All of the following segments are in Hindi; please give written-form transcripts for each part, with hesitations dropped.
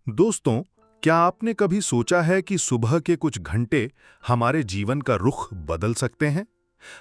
दोस्तों, क्या आपने कभी सोचा है कि सुबह के कुछ घंटे हमारे जीवन का रुख बदल सकते हैं?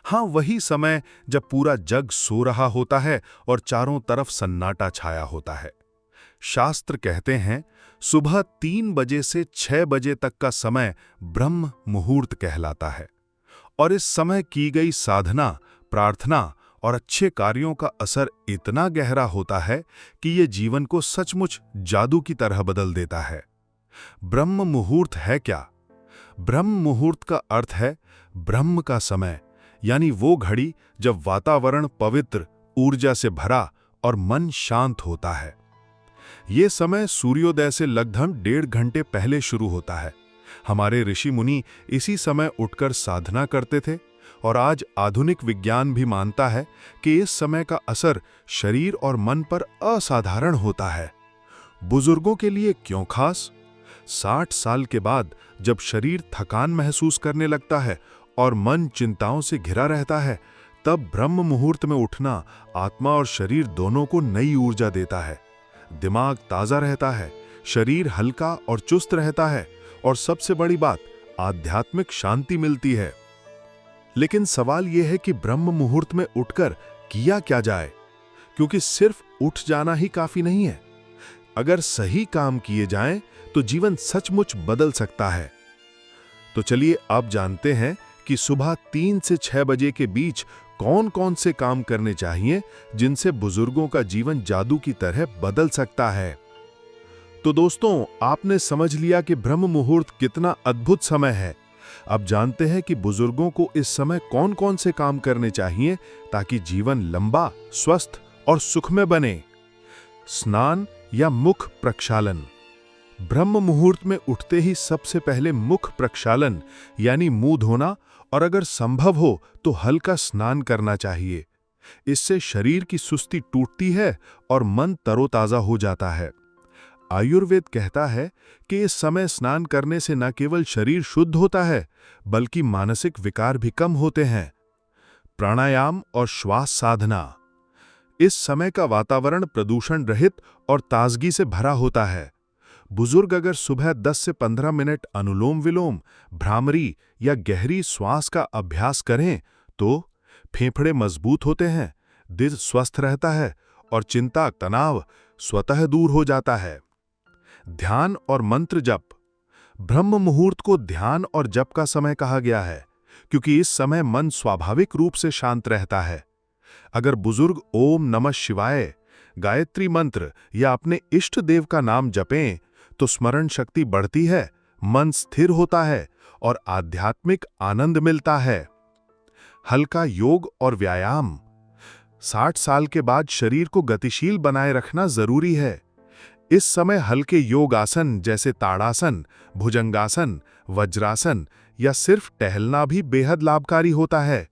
हाँ, वही समय जब पूरा जग सो रहा होता है और चारों तरफ सन्नाटा छाया होता है। शास्त्र कहते हैं, सुबह 3 बजे से 6 बजे तक का समय ब्रह्म मुहूर्त कहलाता है और इस समय की गई साधना, प्रार्थना और अच्छे कार्यों का असर इतना गहरा होता है कि ये जीवन को सचमुच जादू की तरह बदल देता है। ब्रह्म मुहूर्त है क्या? ब्रह्म मुहूर्त का अर्थ है ब्रह्म का समय, यानी वो घड़ी जब वातावरण पवित्र, ऊर्जा से भरा और मन शांत होता है। ये समय सूर्योदय से लगभग 1.5 घंटे पहले शुरू होता है। हमारे ऋषि मुनि इसी समय उठकर साधना करते थे और आज आधुनिक विज्ञान भी मानता है कि इस समय का असर शरीर और मन पर असाधारण होता है। बुजुर्गों के लिए क्यों खास? 60 साल के बाद जब शरीर थकान महसूस करने लगता है और मन चिंताओं से घिरा रहता है, तब ब्रह्म मुहूर्त में उठना आत्मा और शरीर दोनों को नई ऊर्जा देता है। दिमाग ताजा रहता है, शरीर हल्का और चुस्त रहता है और सबसे बड़ी बात, आध्यात्मिक शांति मिलती है। लेकिन सवाल यह है कि ब्रह्म मुहूर्त में उठकर किया क्या जाए, क्योंकि सिर्फ उठ जाना ही काफी नहीं है। अगर सही काम किए जाएं तो जीवन सचमुच बदल सकता है। तो चलिए अब जानते हैं कि सुबह 3 से 6 बजे के बीच कौन-कौन से काम करने चाहिए जिनसे बुजुर्गों का जीवन जादू की तरह बदल सकता है। तो दोस्तों, आपने समझ लिया कि ब्रह्म मुहूर्त कितना अद्भुत समय है। अब जानते हैं कि बुजुर्गों को इस समय कौन-कौन से काम करने चाहिए ताकि जीवन लंबा, स्वस्थ और सुखमय बने। स्नान या मुख प्रक्षालन। ब्रह्म मुहूर्त में उठते ही सबसे पहले मुख प्रक्षालन यानी मुंह धोना और अगर संभव हो तो हल्का स्नान करना चाहिए। इससे शरीर की सुस्ती टूटती है और मन तरोताजा हो जाता है। आयुर्वेद कहता है कि इस समय स्नान करने से न केवल शरीर शुद्ध होता है, बल्कि मानसिक विकार भी कम होते हैं। प्राणायाम और श्वास साधना। इस समय का वातावरण प्रदूषण रहित और ताजगी से भरा होता है। बुजुर्ग अगर सुबह 10 से 15 मिनट अनुलोम विलोम, भ्रामरी या गहरी श्वास का अभ्यास करें तो फेफड़े मजबूत होते हैं, दिल स्वस्थ रहता है और चिंता, तनाव स्वतः दूर हो जाता है। ध्यान और मंत्र जप। ब्रह्म मुहूर्त को ध्यान और जप का समय कहा गया है, क्योंकि इस समय मन स्वाभाविक रूप से शांत रहता है। अगर बुजुर्ग ओम नमः शिवाय, गायत्री मंत्र या अपने इष्ट देव का नाम जपें तो स्मरण शक्ति बढ़ती है, मन स्थिर होता है और आध्यात्मिक आनंद मिलता है। हल्का योग और व्यायाम। 60 साल के बाद शरीर को गतिशील बनाए रखना जरूरी है। इस समय हल्के योग आसन जैसे ताड़ासन, भुजंगासन, वज्रासन या सिर्फ टहलना भी बेहद लाभकारी होता है।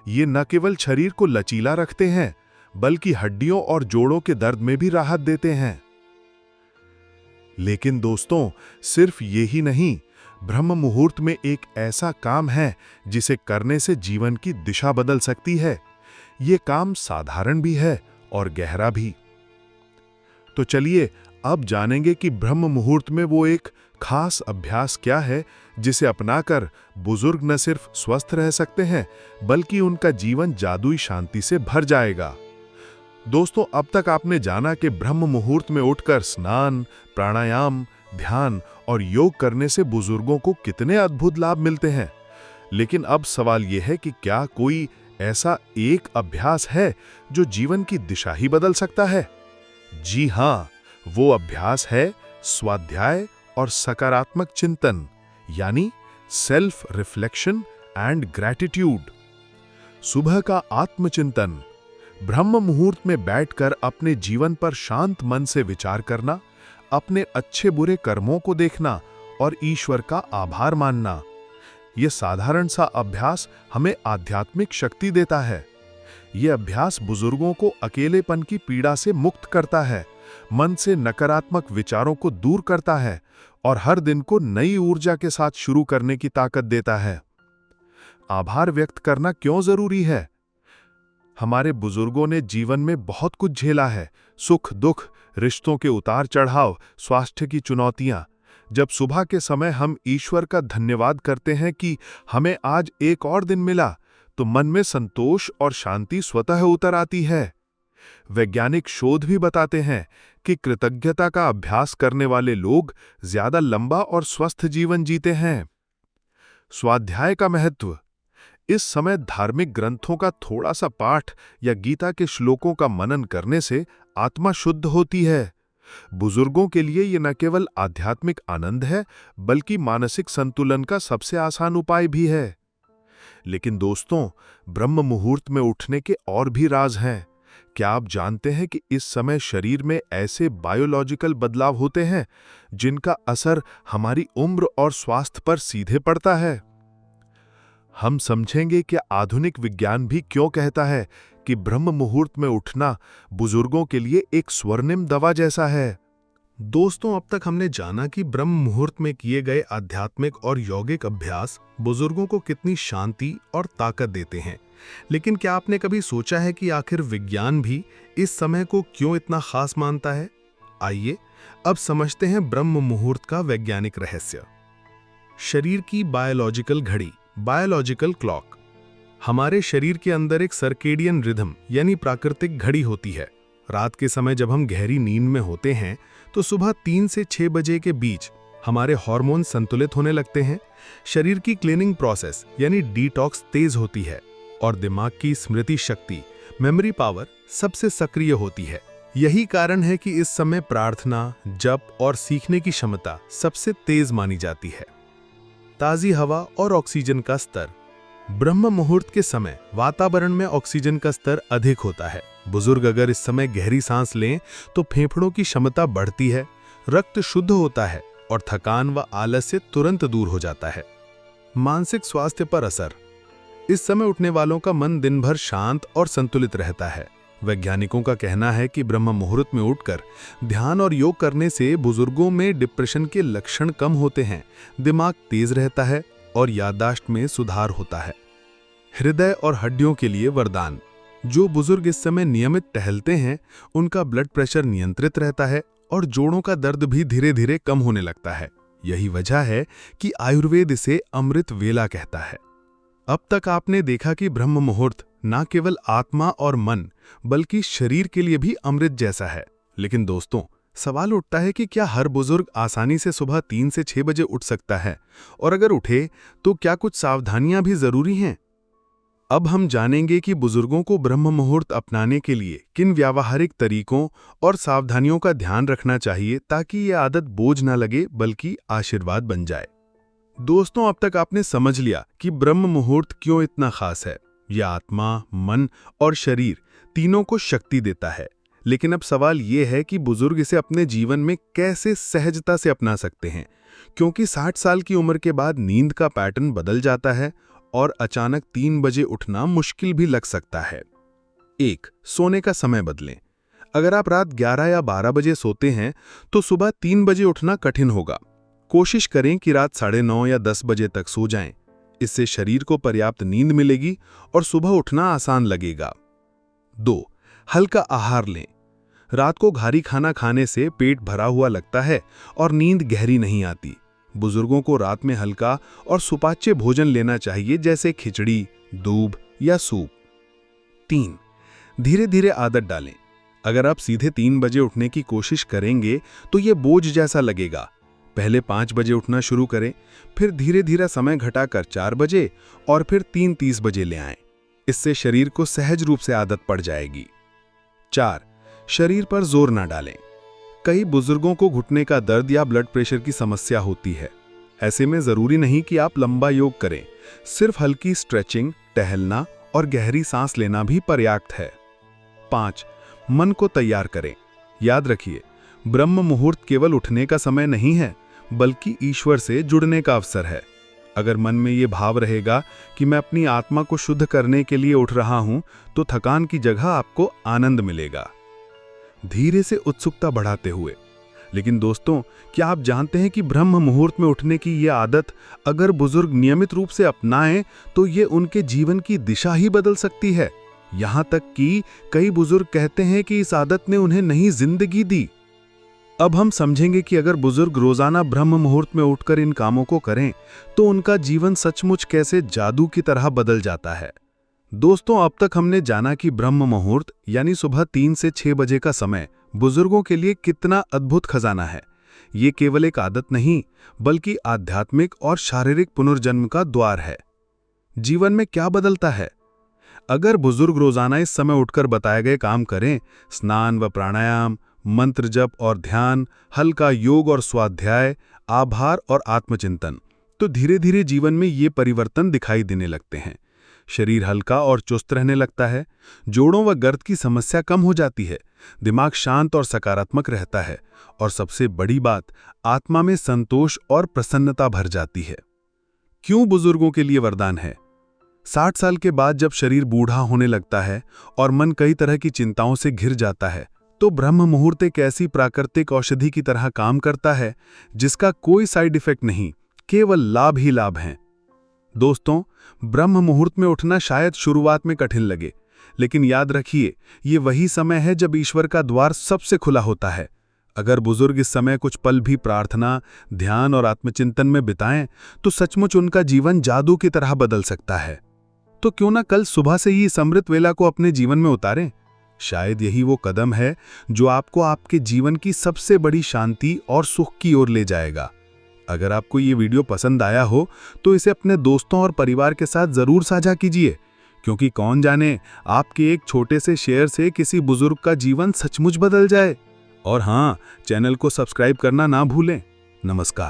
ये न केवल शरीर को लचीला रखते हैं, बल्कि हड्डियों और जोड़ों के दर्द में भी राहत देते हैं। लेकिन दोस्तों, सिर्फ ये ही नहीं, ब्रह्म मुहूर्त में एक ऐसा काम है जिसे करने से जीवन की दिशा बदल सकती है। ये काम साधारण भी है और गहरा भी। तो चलिए अब जानेंगे कि ब्रह्म मुहूर्त में वो एक खास अभ्यास क्या है जिसे अपनाकर बुजुर्ग न सिर्फ स्वस्थ रह सकते हैं, बल्कि उनका जीवन जादुई शांति से भर जाएगा। दोस्तों, अब तक आपने जाना कि ब्रह्म मुहूर्त में उठकर स्नान, प्राणायाम, ध्यान और योग करने से बुजुर्गों को कितने अद्भुत लाभ मिलते हैं। लेकिन अब सवाल यह है कि क्या कोई ऐसा एक अभ्यास है जो जीवन की दिशा ही बदल सकता है? जी हां, वो अभ्यास है स्वाध्याय और सकारात्मक चिंतन, यानी सेल्फ रिफ्लेक्शन एंड ग्रैटिट्यूड। सुबह का आत्मचिंतन। ब्रह्म मुहूर्त में बैठकर अपने जीवन पर शांत मन से विचार करना, अपने अच्छे बुरे कर्मों को देखना और ईश्वर का आभार मानना। यह साधारण सा अभ्यास हमें आध्यात्मिक शक्ति देता है। यह अभ्यास बुजुर्गों को अकेलेपन की पीड़ा से मुक्त करता है, मन से नकारात्मक विचारों को दूर करता है और हर दिन को नई ऊर्जा के साथ शुरू करने की ताकत देता है। आभार व्यक्त करना क्यों जरूरी है? हमारे बुजुर्गों ने जीवन में बहुत कुछ झेला है, सुख दुख, रिश्तों के उतार चढ़ाव, स्वास्थ्य की चुनौतियां। जब सुबह के समय हम ईश्वर का धन्यवाद करते हैं कि हमें आज एक और दिन मिला, तो मन में संतोष और शांति स्वतः उतर आती है। वैज्ञानिक शोध भी बताते हैं कि कृतज्ञता का अभ्यास करने वाले लोग ज्यादा लंबा और स्वस्थ जीवन जीते हैं। स्वाध्याय का महत्व। इस समय धार्मिक ग्रंथों का थोड़ा सा पाठ या गीता के श्लोकों का मनन करने से आत्मा शुद्ध होती है। बुजुर्गों के लिए ये न केवल आध्यात्मिक आनंद है, बल्कि मानसिक संतुलन का सबसे आसान उपाय भी है। लेकिन दोस्तों, ब्रह्म मुहूर्त में उठने के और भी राज हैं। क्या आप जानते हैं कि इस समय शरीर में ऐसे बायोलॉजिकल बदलाव होते हैं जिनका असर हमारी उम्र और स्वास्थ्य पर सीधे पड़ता है? हम समझेंगे कि आधुनिक विज्ञान भी क्यों कहता है कि ब्रह्म मुहूर्त में उठना बुजुर्गों के लिए एक स्वर्णिम दवा जैसा है। दोस्तों, अब तक हमने जाना कि ब्रह्म मुहूर्त में किए गए आध्यात्मिक और यौगिक अभ्यास बुजुर्गों को कितनी शांति और ताकत देते हैं। लेकिन क्या आपने कभी सोचा है कि आखिर विज्ञान भी इस समय को क्यों इतना खास मानता है? आइए अब समझते हैं ब्रह्म मुहूर्त का वैज्ञानिक रहस्य। शरीर की बायोलॉजिकल घड़ी, बायोलॉजिकल क्लॉक। हमारे शरीर के अंदर एक सर्केडियन रिदम यानी प्राकृतिक घड़ी होती है। रात के समय जब हम गहरी नींद में होते हैं तो सुबह 3 से 6 बजे के बीच हमारे हार्मोन संतुलित होने लगते हैं। शरीर की क्लीनिंग प्रोसेस यानी डिटॉक्स तेज होती है और दिमाग की स्मृति शक्ति, मेमोरी पावर सबसे सक्रिय होती है। यही कारण है कि इस समय प्रार्थना, जप और सीखने की क्षमता सबसे तेज मानी जाती है। ताजी हवा और ऑक्सीजन का स्तर। ब्रह्म मुहूर्त के समय वातावरण में ऑक्सीजन का स्तर अधिक होता है। बुजुर्ग अगर इस समय गहरी सांस लें तो फेफड़ों की क्षमता बढ़ती है, रक्त शुद्ध होता है और थकान व आलस्य तुरंत दूर हो जाता है। मानसिक स्वास्थ्य पर असर। इस समय उठने वालों का मन दिन भर शांत और संतुलित रहता है। वैज्ञानिकों का कहना है कि ब्रह्म मुहूर्त में उठकर ध्यान और योग करने से बुजुर्गों में डिप्रेशन के लक्षण कम होते हैं, दिमाग तेज रहता है और याददाश्त में सुधार होता है। हृदय और हड्डियों के लिए वरदान। जो बुजुर्ग इस समय नियमित टहलते हैं उनका ब्लड प्रेशर नियंत्रित रहता है और जोड़ों का दर्द भी धीरे धीरे कम होने लगता है। यही वजह है कि आयुर्वेद इसे अमृत वेला कहता है। अब तक आपने देखा कि ब्रह्म मुहूर्त न केवल आत्मा और मन बल्कि शरीर के लिए भी अमृत जैसा है। लेकिन दोस्तों, सवाल उठता है कि क्या हर बुजुर्ग आसानी से सुबह 3 से 6 बजे उठ सकता है? और अगर उठे तो क्या कुछ सावधानियां भी जरूरी हैं? अब हम जानेंगे कि बुजुर्गों को ब्रह्म मुहूर्त अपनाने के लिए किन व्यावहारिक तरीकों और सावधानियों का ध्यान रखना चाहिए ताकि ये आदत बोझ न लगे बल्कि आशीर्वाद बन जाए। दोस्तों, अब तक आपने समझ लिया कि ब्रह्म मुहूर्त क्यों इतना खास है। यह आत्मा, मन और शरीर तीनों को शक्ति देता है। लेकिन अब सवाल यह है कि बुजुर्ग इसे अपने जीवन में कैसे सहजता से अपना सकते हैं, क्योंकि 60 साल की उम्र के बाद नींद का पैटर्न बदल जाता है और अचानक 3 बजे उठना मुश्किल भी लग सकता है। 1. सोने का समय बदलें। अगर आप रात 11 या 12 बजे सोते हैं तो सुबह 3 बजे उठना कठिन होगा। कोशिश करें कि रात 9:30 या 10 बजे तक सो जाएं। इससे शरीर को पर्याप्त नींद मिलेगी और सुबह उठना आसान लगेगा। 2. हल्का आहार लें। रात को भारी खाना खाने से पेट भरा हुआ लगता है और नींद गहरी नहीं आती। बुजुर्गों को रात में हल्का और सुपाच्य भोजन लेना चाहिए, जैसे खिचड़ी, दूध या सूप। 3. धीरे धीरे आदत डालें। अगर आप सीधे 3 बजे उठने की कोशिश करेंगे तो ये बोझ जैसा लगेगा। पहले 5 बजे उठना शुरू करें, फिर धीरे धीरे समय घटाकर 4 बजे और फिर 3:30 बजे ले आएं। इससे शरीर को सहज रूप से आदत पड़ जाएगी। 4. शरीर पर जोर ना डालें। कई बुजुर्गों को घुटने का दर्द या ब्लड प्रेशर की समस्या होती है। ऐसे में जरूरी नहीं कि आप लंबा योग करें, सिर्फ हल्की स्ट्रेचिंग, टहलना और गहरी सांस लेना भी पर्याप्त है। 5. मन को तैयार करें। याद रखिए, ब्रह्म मुहूर्त केवल उठने का समय नहीं है, बल्कि ईश्वर से जुड़ने का अवसर है। अगर मन में ये भाव रहेगा कि मैं अपनी आत्मा को शुद्ध करने के लिए उठ रहा हूं, तो थकान की जगह आपको आनंद मिलेगा। धीरे से उत्सुकता बढ़ाते हुए। लेकिन दोस्तों, क्या आप जानते हैं कि ब्रह्म मुहूर्त में उठने की यह आदत अगर बुजुर्ग नियमित रूप से अपनाएं तो ये उनके जीवन की दिशा ही बदल सकती है। यहां तक कि कई बुजुर्ग कहते हैं कि इस आदत ने उन्हें नई जिंदगी दी। अब हम समझेंगे कि अगर बुजुर्ग रोजाना ब्रह्म मुहूर्त में उठकर इन कामों को करें तो उनका जीवन सचमुच कैसे जादू की तरह बदल जाता है। दोस्तों, अब तक हमने जाना कि ब्रह्म मुहूर्त यानी सुबह 3 से 6 बजे का समय बुजुर्गों के लिए कितना अद्भुत खजाना है। ये केवल एक आदत नहीं, बल्कि आध्यात्मिक और शारीरिक पुनर्जन्म का द्वार है। जीवन में क्या बदलता है अगर बुजुर्ग रोजाना इस समय उठकर बताए गए काम करें? स्नान व प्राणायाम, मंत्र जप और ध्यान, हल्का योग और स्वाध्याय, आभार और आत्मचिंतन, तो धीरे धीरे जीवन में ये परिवर्तन दिखाई देने लगते हैं। शरीर हल्का और चुस्त रहने लगता है, जोड़ों व गर्द की समस्या कम हो जाती है, दिमाग शांत और सकारात्मक रहता है, और सबसे बड़ी बात, आत्मा में संतोष और प्रसन्नता भर जाती है। क्यों बुजुर्गों के लिए वरदान है? 60 साल के बाद जब शरीर बूढ़ा होने लगता है और मन कई तरह की चिंताओं से घिर जाता है, तो ब्रह्म मुहूर्त एक ऐसी प्राकृतिक औषधि की तरह काम करता है जिसका कोई साइड इफेक्ट नहीं, केवल लाभ ही लाभ हैं। दोस्तों, ब्रह्म मुहूर्त में उठना शायद शुरुआत में कठिन लगे, लेकिन याद रखिए, ये वही समय है जब ईश्वर का द्वार सबसे खुला होता है। अगर बुजुर्ग इस समय कुछ पल भी प्रार्थना, ध्यान और आत्मचिंतन में बिताएं, तो सचमुच उनका जीवन जादू की तरह बदल सकता है। तो क्यों ना कल सुबह से ही इस अमृत वेला को अपने जीवन में उतारें? शायद यही वो कदम है जो आपको आपके जीवन की सबसे बड़ी शांति और सुख की ओर ले जाएगा। अगर आपको ये वीडियो पसंद आया हो तो इसे अपने दोस्तों और परिवार के साथ जरूर साझा कीजिए, क्योंकि कौन जाने आपके एक छोटे से शेयर से किसी बुजुर्ग का जीवन सचमुच बदल जाए। और हाँ, चैनल को सब्सक्राइब करना ना भूलें। नमस्कार।